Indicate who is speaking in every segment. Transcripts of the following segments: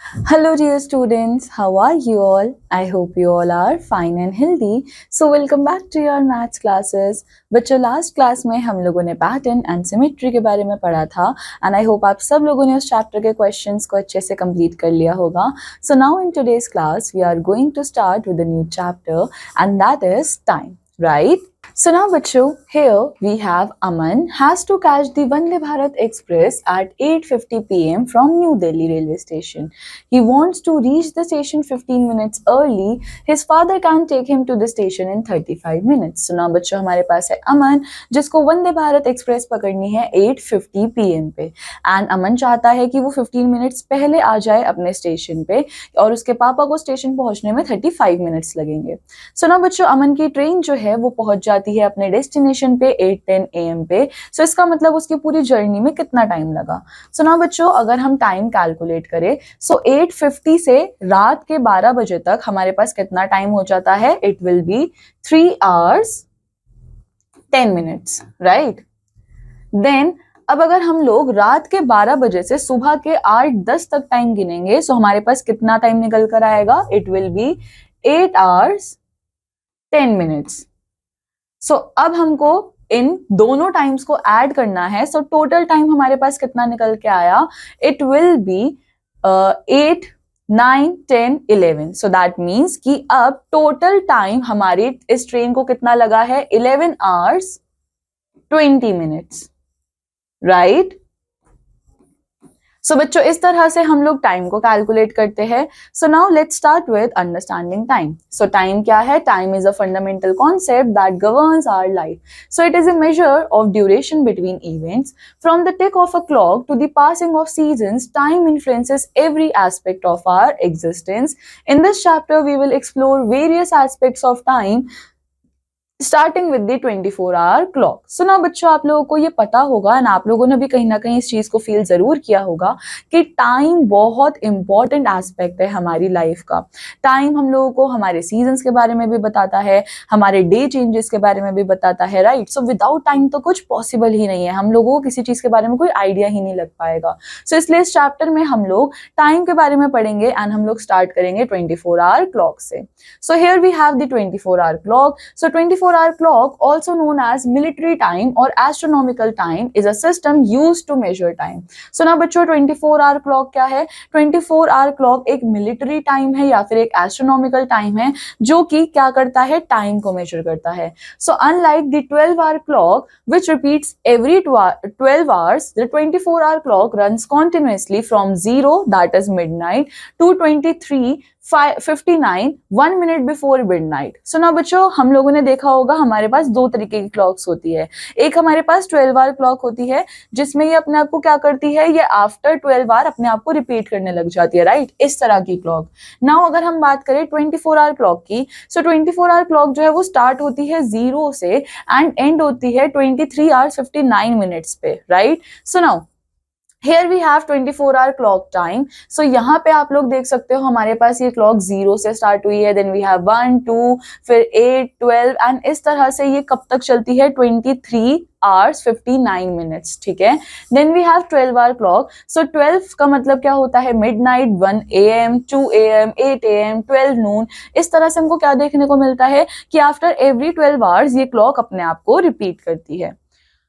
Speaker 1: Hello dear students, how are you all? I hope you all are fine and healthy. So welcome back to your maths classes. बच्चों last class में हम लोगों ने pattern and symmetry के बारे में पढ़ा था एंड आई होप आप सब लोगों ने उस चैप्टर के क्वेश्चंस को अच्छे से कंप्लीट कर लिया होगा. So now in today's class we are going to start with a new chapter and that is time, right? So now बच्चों, here we have Aman has to catch the Vande Bharat Express at 8:50 p.m. from New Delhi railway station. He wants to reach the station 15 minutes early. His father can take him to the station in 35 minutes. So now बच्चों हमारे पास है अमन जिसको Vande Bharat express पकड़नी है 8:50 p.m. पे and अमन चाहता है कि वो 15 मिनट्स पहले आ जाए अपने स्टेशन पे और उसके पापा को स्टेशन पहुंचने में 35 मिनट्स लगेंगे. सो now बच्चों अमन की ट्रेन जो है वो पहुंच जाती है अपने डेस्टिनेशन पे 8:10 AM पे. सो इसका मतलब उसकी पूरी जर्नी में कितना टाइम लगा. सो ना बच्चों अगर हम टाइम कैलकुलेट करें सो 8:50 से रात के 12 बजे तक हमारे पास कितना टाइम हो जाता है. It will be 3 hours 10 minutes, right. Then अब अगर हम लोग रात के 12 बजे से सुबह के 8:10 तक टाइम गिनेंगे सो हमारे पास कितना टाइम निकल कर आएगा. It will B 8 hours 10 minutes. सो अब हमको इन दोनों टाइम्स को ऐड करना है. सो टोटल टाइम हमारे पास कितना निकल के आया. It will B 8 9 10 11. So that means कि अब टोटल टाइम हमारी इस ट्रेन को कितना लगा है. 11 hours 20 minutes, राइट. सो बच्चों इस तरह से हम लोग टाइम को कैलकुलेट करते हैं. So now let's start with understanding time. So time क्या है. Time is a fundamental concept that governs our life. So it is a measure of duration between events. From the tick of a clock to the passing of seasons, time influences every aspect of our existence. In this chapter we will explore various aspects of time starting with the 24-hour clock. So ना बच्चों आप लोगों को ये पता होगा and आप लोगों ने भी कहीं ना कहीं इस चीज को फील जरूर किया होगा कि टाइम बहुत इंपॉर्टेंट एस्पेक्ट है हमारी लाइफ का. टाइम हम लोगों को हमारे सीजन्स के बारे में भी बताता है, हमारे डे चेंजेस के बारे में भी बताता है, राइट. सो विदाउट टाइम तो कुछ पॉसिबल ही नहीं है. हम लोगों को किसी चीज के बारे में कोई आइडिया ही नहीं लग पाएगा. सो इसलिए इस चैप्टर में हम लोग टाइम के बारे में पढ़ेंगे एंड हम लोग स्टार्ट करेंगे 24-hour क्लॉक से. So here we have the 24-hour clock. So 24-hour clock, also known as military time or astronomical time, is a system used to measure time. So now बच्चों 24-hour clock क्या है. 24-hour clock एक military time है या फिर एक astronomical time है जो कि क्या करता है, टाइम को measure करता है. So unlike the 12-hour clock which repeats every 12 hours, the 24-hour clock runs continuously from 0, that is midnight, to 23:59 1 minute before midnight. So now बच्चों हम लोगों ने देखा होगा हमारे पास दो तरीके की क्लॉक्स होती है. एक हमारे पास 12-hour क्लॉक होती है जिसमें ये अपने आप को क्या करती है, ये आफ्टर 12 hour अपने आप को रिपीट करने लग जाती है, राइट. इस तरह की क्लॉक. नाउ अगर हम बात करें 24-hour क्लॉक की, सो 24-hour क्लॉक जो है वो स्टार्ट होती है 0 से एंड एंड होती है 23 hours 59 minutes पे, right. So now Here we have 24-hour clock time. So यहाँ पे आप लोग देख सकते हो हमारे पास ये क्लॉक 0 से स्टार्ट हुई है, then we have 1 2 फिर 8 12 एंड इस तरह से ये कब तक चलती है, 23 hours 59 minutes, ठीक है. Then we have 12-hour clock. So 12 का मतलब क्या होता है, midnight, 1 AM 2 AM 8 AM 12 noon. इस तरह से हमको क्या देखने को मिलता है कि आफ्टर एवरी 12 hours ये क्लॉक अपने आप को रिपीट करती है.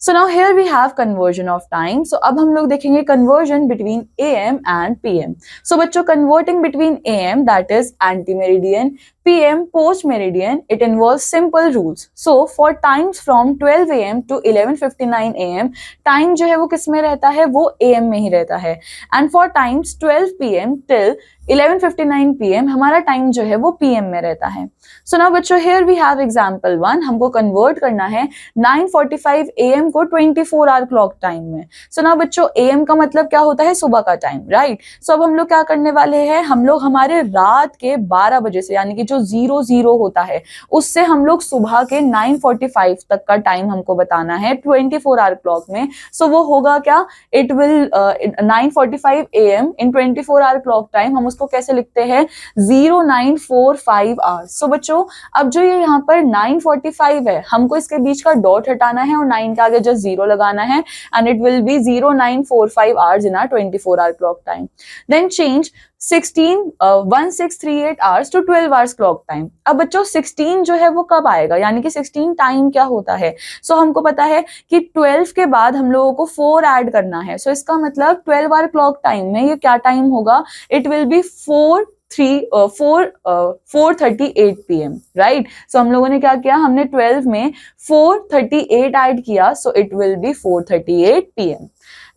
Speaker 1: So now here we have conversion of time. So अब हम लोग देखेंगे conversion between AM and PM. So बच्चों converting between AM, that is anti-meridian, PM post meridian, it involves simple rules. So for times from 12 AM to 11:59 AM, time जो है वो किस में रहता है, वो AM में ही रहता है. And for times 12 PM till 11:59 PM हमारा टाइम जो है वो PM में रहता है. So now बच्चों here we have example 1. हमको convert करना है 9:45 AM को 24-hour clock टाइम में. So now बच्चों AM का मतलब क्या होता है, सुबह का टाइम, राइट. So अब हम लोग क्या करने वाले हैं, हम लोग हमारे रात के 12 बजे से यानी कि जो 00 होता है उससे हम लोग सुबह के 9:45 तक का टाइम हमको बताना है 24-hour क्लॉक में. सो वो होगा क्या, it will 9:45 AM in 24-hour clock time. हम उसको कैसे लिखते हैं, 0945 hours. सो बच्चों अब जो ये यहाँ पर 9:45 है हमको इसके बीच का डॉट हटाना है और 9 के आगे जस्ट 0 लगाना है and it will B 0945 hours in our 24-hour clock time. Then change 16 hours to 12 hours clock time. अब बच्चों 16 जो है वो कब आएगा, यानी कि 16 टाइम क्या होता है। सो हमको पता है कि 12 के बाद हम लोगों को 4 ऐड करना है। सो इसका मतलब 12 आवर क्लॉक टाइम में ये क्या टाइम होगा, it will be 4:38 PM, right. So हम लोगों ने क्या किया, हमने 12 में 4:38 ऐड किया, so it will be 4:38 PM।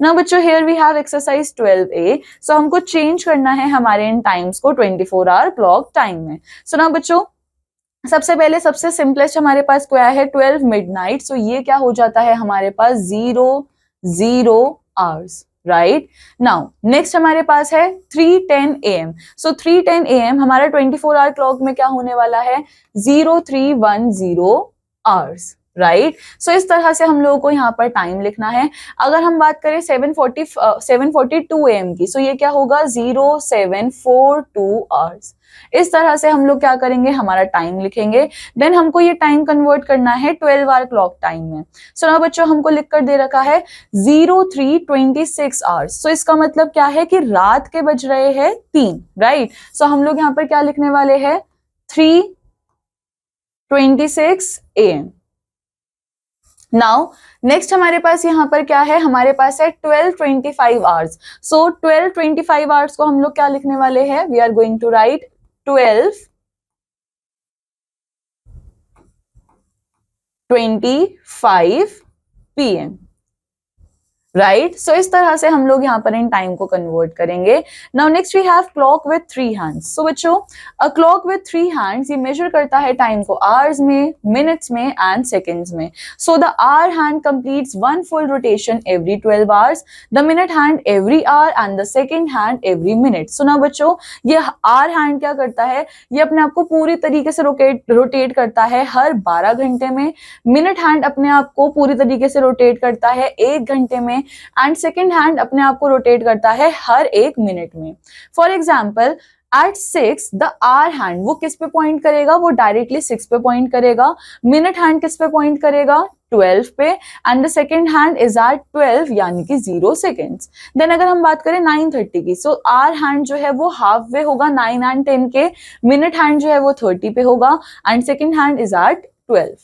Speaker 1: Now बच्चों here we have exercise 12A। So हमको चेंज करना है हमारे इन टाइम्स को 24 आवर क्लॉक टाइम में। सो नाउ बच्चों सबसे पहले सबसे सिंपलेस्ट हमारे पास क्या है, 12 मिडनाइट। सो ये क्या हो जाता है हमारे पास 0 आवर्स, राइट। नाउ नेक्स्ट हमारे पास है 3:10 AM। सो 3:10 AM हमारा 24 आवर क्लॉक में क्या होने वाला है, 0310 आवर्स, राइट। सो इस तरह से हम लोगों को यहाँ पर टाइम लिखना है। अगर हम बात करें 7:42 AM की, सो ये क्या होगा 0742 आवर्स। इस तरह से हम लोग क्या करेंगे, हमारा टाइम लिखेंगे। देन हमको ये टाइम कन्वर्ट करना है 12 आवर क्लॉक टाइम में। सो ना बच्चों हमको लिख कर दे रखा है 0326 आवर्स। सो इसका मतलब क्या है कि रात के बज रहे हैं 3, राइट। सो हम लोग यहाँ पर क्या लिखने वाले हैं, 3:26 AM। नाउ नेक्स्ट हमारे पास यहाँ पर क्या है, हमारे पास है 12:25 आवर्स। सो 12:25 आवर्स को हम लोग क्या लिखने वाले हैं, we are going to write 12:25 PM, right. So इस तरह से हम लोग यहाँ पर इन टाइम को कन्वर्ट करेंगे। Now next we have clock with 3 hands. So बच्चों अ क्लॉक विथ 3 हैंड्स ये मेजर करता है टाइम को आवर्स में, मिनट्स में एंड सेकेंड्स में। So the hour hand completes 1 full rotation every 12 hours, the minute hand every hour and the second hand every minute. So ना बच्चों ये आवर हैंड क्या करता है, ये अपने आप को पूरी तरीके से रोटेट करता है हर 12 घंटे में। मिनट हैंड अपने आप को पूरी तरीके से रोटेट करता है 1 घंटे में, एंड सेकेंड हैंड अपने आप को रोटेट करता है हर 1 मिनट में। For example at 6 the hour hand वो किस पे पॉइंट करेगा, वो डायरेक्टली 6 पे पॉइंट करेगा। मिनट हैंड किस पे पॉइंट करेगा, 12 पे, and the second hand is at 12 यानी कि 0 सेकेंड्स। देन अगर हम बात करें 9:30 की, सो आवर हैंड जो है वो हाफ वे होगा 9 एंड 10 के, मिनट हैंड जो है वो 30 पे होगा, and second hand is at 12।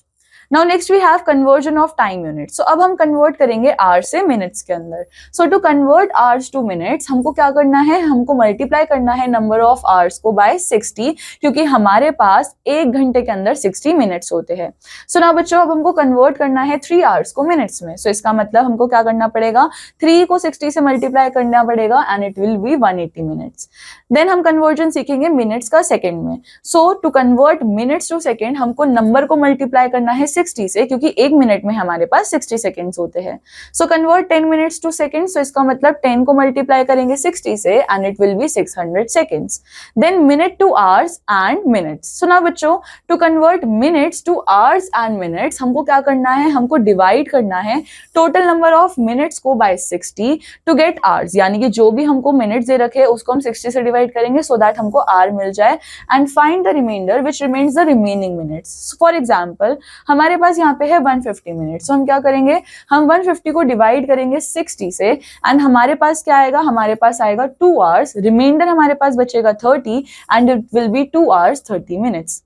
Speaker 1: Now next we have conversion of time units. So अब हम कन्वर्ट करेंगे आवर्स से मिनट्स के अंदर। So to convert hours to minutes हमको क्या करना है, हमको मल्टीप्लाई करना है नंबर ऑफ आवर्स को बाय 60, क्योंकि हमारे पास 1 घंटे के अंदर 60 मिनट्स होते हैं। सो ना बच्चों अब हमको कन्वर्ट करना है 3 आवर्स को मिनट्स में। सो इसका मतलब हमको क्या करना पड़ेगा, 3 को 60 से मल्टीप्लाई करना पड़ेगा and it will be 180 minutes. Then हम कन्वर्जन सीखेंगे मिनट्स का सेकेंड में। So to convert minutes to second हमको नंबर को मल्टीप्लाई करना है 60 से, क्योंकि 1 मिनट में हमारे पास 60 सेकेंड्स होते हैं। So convert 10 minutes to seconds. So इसका मतलब 10 को मल्टीप्लाई करेंगे 60 से and it will be 600 seconds. Then minute to hours and minutes. So ना बच्चों to convert minutes to hours and minutes हमको क्या करना है, हमको डिवाइड करना है टोटल नंबर ऑफ मिनट्स को बाय 60 टू गेट आवर्स, यानी कि जो भी हमको मिनट्स दे रखे उसको हम 60 से डिवाइड करेंगे सो दैट हमको आवर मिल जाए, and find the reminder which remains the remaining minutes. For example हमारे पास यहाँ पे है 150 मिनट्स। तो हम क्या करेंगे, हम 150 को डिवाइड करेंगे 60 से एंड हमारे पास क्या आएगा, हमारे पास आएगा 2 आवर्स, रिमाइंडर हमारे पास बचेगा 30 and it will be 2 hours 30 minutes.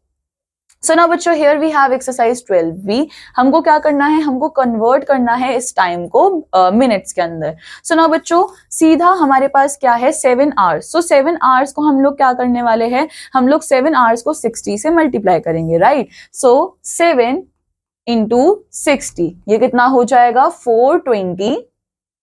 Speaker 1: So now बच्चों here we have exercise 12B। हमको क्या करना है, हमको कन्वर्ट करना है इस टाइम को मिनट्स के अंदर। सो नाउ बच्चों सीधा हमारे पास क्या है 7 आवर्स। सो 7 आवर्स को हम लोग क्या करने वाले हैं, हम लोग 7 आवर्स को 60 से मल्टीप्लाई करेंगे, राइट। सो 7 इंटू 60 ये कितना हो जाएगा 420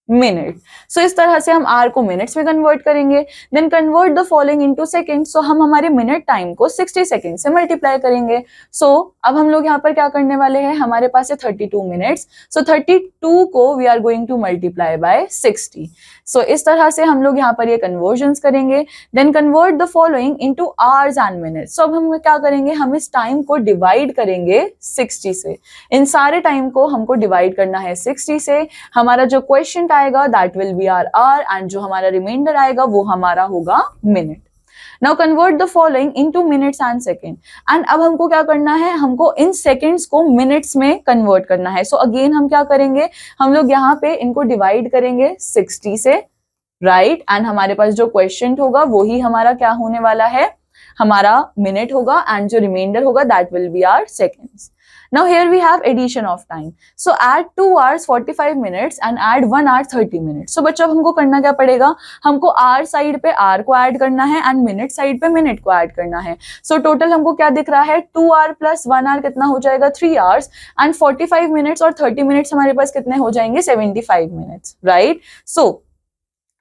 Speaker 1: मिनट। सो इस तरह से हम आर को मिनट्स में कन्वर्ट करेंगे। Then convert the following into second. So हम हमारे मिनट टाइम को 60 सेकंड से मल्टीप्लाई करेंगे। सो अब हम लोग यहाँ पर क्या करने वाले हैं, हमारे पास है 32 मिनट्स। सो 32 को we are going to multiply by 60। So इस तरह से हम लोग यहाँ पर ये कन्वर्जन्स करेंगे। Then convert the following into hours and minutes. So अब हम क्या करेंगे, हम इस टाइम को डिवाइड करेंगे 60 से। इन सारे टाइम को हमको डिवाइड करना है 60 से। हमारा जो क्वेश्चन आएगा that will be hour and जो हमारा रिमाइंडर आएगा वो हमारा होगा minute. Now convert the following into minutes and second. And अब हमको क्या करना है, हमको इन सेकेंड्स को मिनट्स में कन्वर्ट करना है। सो अगेन हम क्या करेंगे, हम लोग यहाँ पे इनको डिवाइड करेंगे 60 से, राइट, एंड हमारे पास जो क्वेश्चन होगा वो ही हमारा क्या होने वाला है, हमारा मिनट होगा, एंड जो रिमाइंडर होगा that will be our seconds. Now here we have addition of time. So add 2 hours 45 minutes and add 1 hour 30 minutes. So बच्चों हमको करना क्या पड़ेगा, हमको hour साइड पे hour को ऐड करना है एंड मिनट साइड पे मिनट को ऐड करना है. So टोटल हमको क्या दिख रहा है, 2 hour प्लस 1 hour कितना हो जाएगा, 3 hours, एंड 45 मिनट्स और 30 मिनट्स हमारे पास कितने हो जाएंगे, 75 मिनट्स, राइट. सो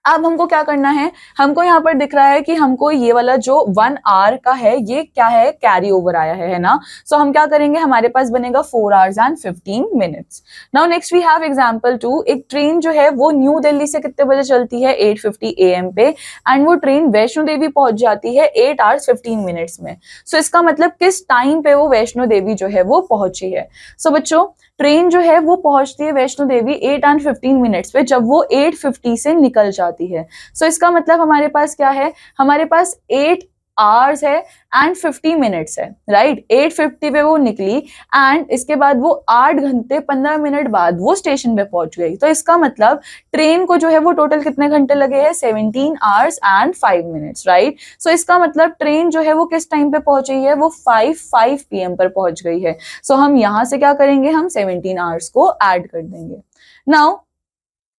Speaker 1: अब हमको क्या करना है, हमको यहाँ पर दिख रहा है कि हमको ये वाला जो 1 आवर का है ये क्या है, कैरी ओवर आया है ना. सो हम क्या करेंगे, हमारे पास बनेगा 4 hours and 15 minutes. Now next we have example 2. एक ट्रेन जो है वो न्यू दिल्ली से कितने बजे चलती है, 8:50 AM पे, एंड वो ट्रेन वैष्णो देवी पहुंच जाती है 8 hours 15 minutes में. सो इसका मतलब किस टाइम पे वो वैष्णो देवी जो है वो पहुंची है. सो बच्चों ट्रेन जो है वो पहुंचती है वैष्णो देवी 8 and 15 मिनट्स पे, जब वो 8:50 से निकल जाती है. सो इसका मतलब हमारे पास क्या है, हमारे पास 8 hours है एंड 50 मिनट्स है, राइट. 8:50 पे वो निकली एंड इसके बाद वो 8 घंटे 15 मिनट बाद वो स्टेशन पे पहुंच गई. तो इसका मतलब ट्रेन को जो है वो टोटल कितने घंटे लगे हैं, 17 hours and 5 minutes, right. So इसका मतलब ट्रेन जो है वो किस टाइम पे पहुंची है, वो 5 PM पर पहुंच गई है. सो हम यहां से क्या करेंगे, हम 17 hours को ऐड कर देंगे. Now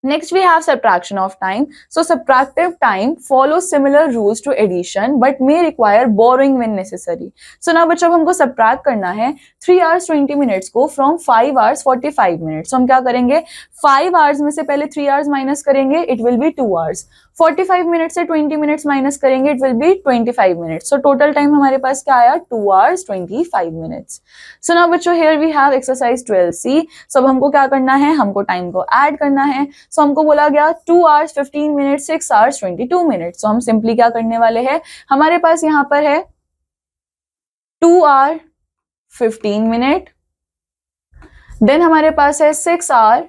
Speaker 1: next we have subtraction of time. So subtractive time follows similar rules to addition but may require borrowing when necessary. So now बच्चों हमको subtract करना है 3 hours 20 minutes को from 5 hours 45 minutes. So हम क्या करेंगे, 5 hours में से पहले 3 hours माइनस करेंगे, it will be 2 hours. 45 minute से 20 मिनट्स माइनस करेंगे, it will be 25 minutes. So total time हमारे पास क्या आया, 2 hours 25 minutes. सो नाउ बच्चों here we have exercise 12C. So अब हमको क्या करना है, हमको टाइम को ऐड करना है. सो हमको बोला गया 2 hours 15 minutes 6 hours 22 minutes. सो हम सिंपली क्या करने वाले हैं, हमारे पास यहाँ पर है 2 hour 15 minute, देन हमारे पास है 6 hour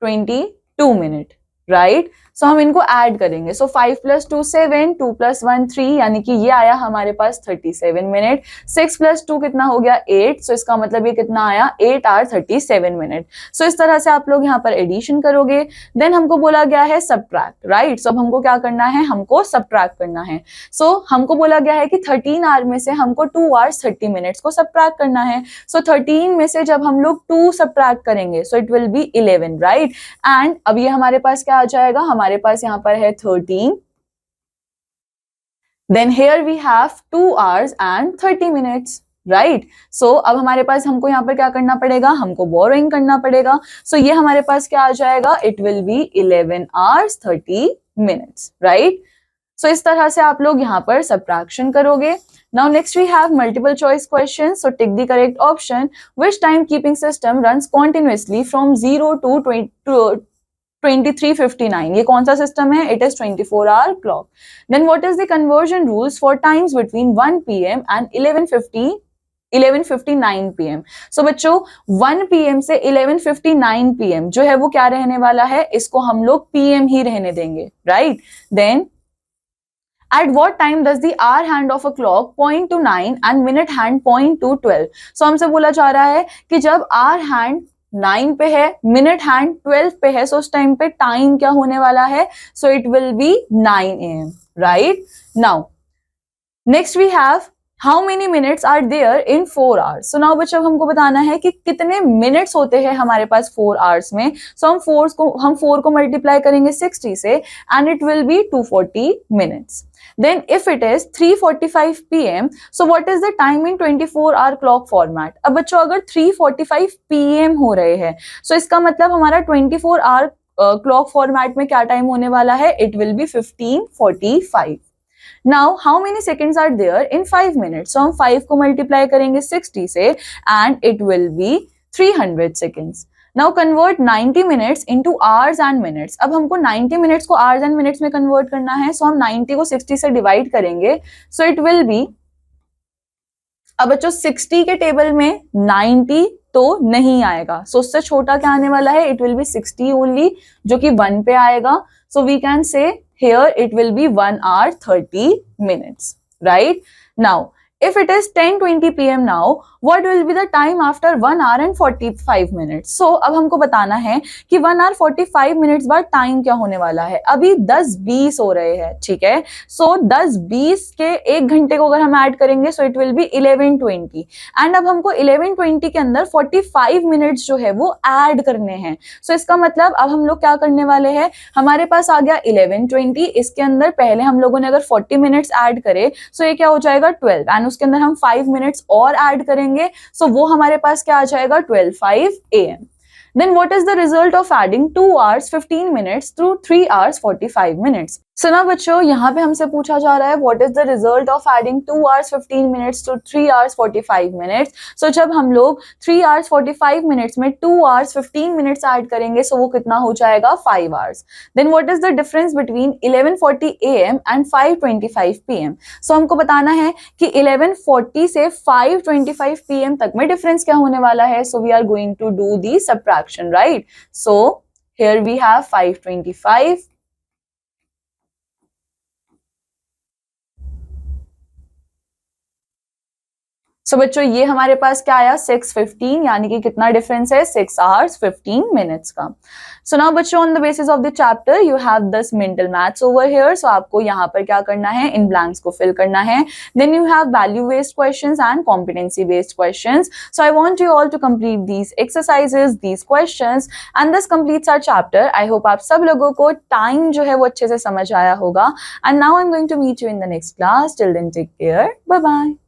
Speaker 1: 22 minute, राइट. सो हम इनको ऐड करेंगे. सो 5 + 2 7, 2 + 1 3, यानी कि ये आया हमारे पास 37 मिनट. 6 + 2 कितना हो गया, 8. सो इसका मतलब ये कितना आया, 8 hour 37 मिनट. सो इस तरह से आप लोग यहाँ पर एडिशन करोगे. देन हमको बोला गया है सब्ट्रैक्ट, राइट. सो अब हमको क्या करना है, हमको सब्ट्रैक्ट करना है. सो हमको बोला गया है कि 13 आवर में से हमको 2 hours 30 मिनट्स को सब्ट्रैक्ट करना है. सो 13 में से जब हम लोग 2 सब्ट्रैक्ट करेंगे सो it will B 11, right. And अब ये हमारे पास क्या आ जाएगा, हमारे पास यहाँ पर है 13. Then here we have 2 hours and 30 minutes, right? So अब हमारे पास हमको यहाँ पर क्या करना पड़ेगा, हमको बोरोइंग करना पड़ेगा. So ये हमारे पास क्या आ जाएगा, it will be 11 hours 30 minutes, right? So इस तरह से आप लोग यहाँ पर subtraction करोगे. Now next we have multiple choice questions. So tick the correct option. Which timekeeping system runs continuously from 0 to 23:59? ये कौन सा सिस्टम है, it is 24-hour clock. Then what is the conversion rules for times between 1 PM and 11:59 PM? So बच्चों 1 PM से 11:59 PM जो है वो क्या रहने वाला है, इसको हम लोग PM ही रहने देंगे, right? Then at what time does the hour hand of a clock point to 9 and minute hand point to 12? So हमसे बोला जा रहा है कि जब hour hand 9 पे है, मिनट हैंड 12 पे है, सो उस टाइम पे टाइम क्या होने वाला है, so it will be 9 AM, right. Now next we have how many minutes are there in 4 hours. सो नाउ बच्चों हमको बताना है कि कितने मिनट्स होते हैं हमारे पास 4 hours में. सो हम 4 को मल्टीप्लाई करेंगे 60 से and it will B 240 minutes. Then if it is 3:45 PM, so what is the time in 24-hour clock format? अब बच्चों अगर 3:45 PM हो रहे हैं, so इसका मतलब हमारा 24-hour clock format में क्या टाइम होने वाला है, it will be 15:45. Now how many seconds are there in 5 minutes? So हम 5 को मल्टीप्लाई करेंगे 60 से and it will be 300 seconds. Now convert 90 minutes into hours and minutes. अब हमको 90 minutes को hours and minutes में convert करना है, so हम 90 को 60 से divide करेंगे, so it will be, अब बच्चों 60 के टेबल में 90 तो नहीं आएगा, so उससे छोटा क्या आने वाला है, it will be 60 only, जो कि 1 पे आएगा. So we can say here it will be 1 hour 30 minutes, right? Now If it is 10:20 p.m. now, what will be the time after 1 hour and 45 minutes? So अब हमको बताना है कि 1 hour 45 minutes बाद टाइम क्या होने वाला है. अभी 10:20 हो रहे हैं, ठीक है. So 10:20 के 1 घंटे को अगर हम ऐड करेंगे so it will be 11:20 and अब हमको 11:20 के अंदर 45 मिनट्स जो है वो ऐड करने हैं. So इसका मतलब अब हम लोग क्या करने वाले हैं, हमारे पास आ गया 11:20, इसके अंदर पहले हम लोगों ने अगर 40 मिनट्स ऐड करे so ये क्या हो जाएगा 12 एंड उसके अंदर हम 5 मिनट्स और ऐड करेंगे so वो हमारे पास क्या आ जाएगा 12:05 AM. Then what is the result of adding 2 hours 15 minutes to 3 hours 45 minutes? So now बच्चों यहाँ पे हमसे पूछा जा रहा है what is the result of adding 2 hours 15 minutes to 3 hours 45 minutes? So जब हम लोग 3 hours 45 minutes में 2 hours 15 minutes ऐड करेंगे so वो कितना हो जाएगा 5 hours. Then what is the difference between 11:40 AM and 5:25 PM? So हमको बताना है कि 11:40 से 5:25 PM तक में डिफरेंस क्या होने वाला है. So we are going to do the subtraction, right? So here we have 5:25. So बच्चों ये हमारे पास क्या आया 6:15 यानी कि कितना डिफरेंस है 6 hours 15 minutes का. So now बच्चों on the basis of the chapter you have this mental maths over here. So आपको यहाँ पर क्या करना है, इन blanks को fill करना है. Then you have value based questions and competency based questions. So I want you all to complete these exercises, these questions and this completes our chapter. I hope आप सब लोगों को time जो है वो अच्छे से समझ आया होगा. And now I'm going to meet you in the next class. Till then take care. Bye bye.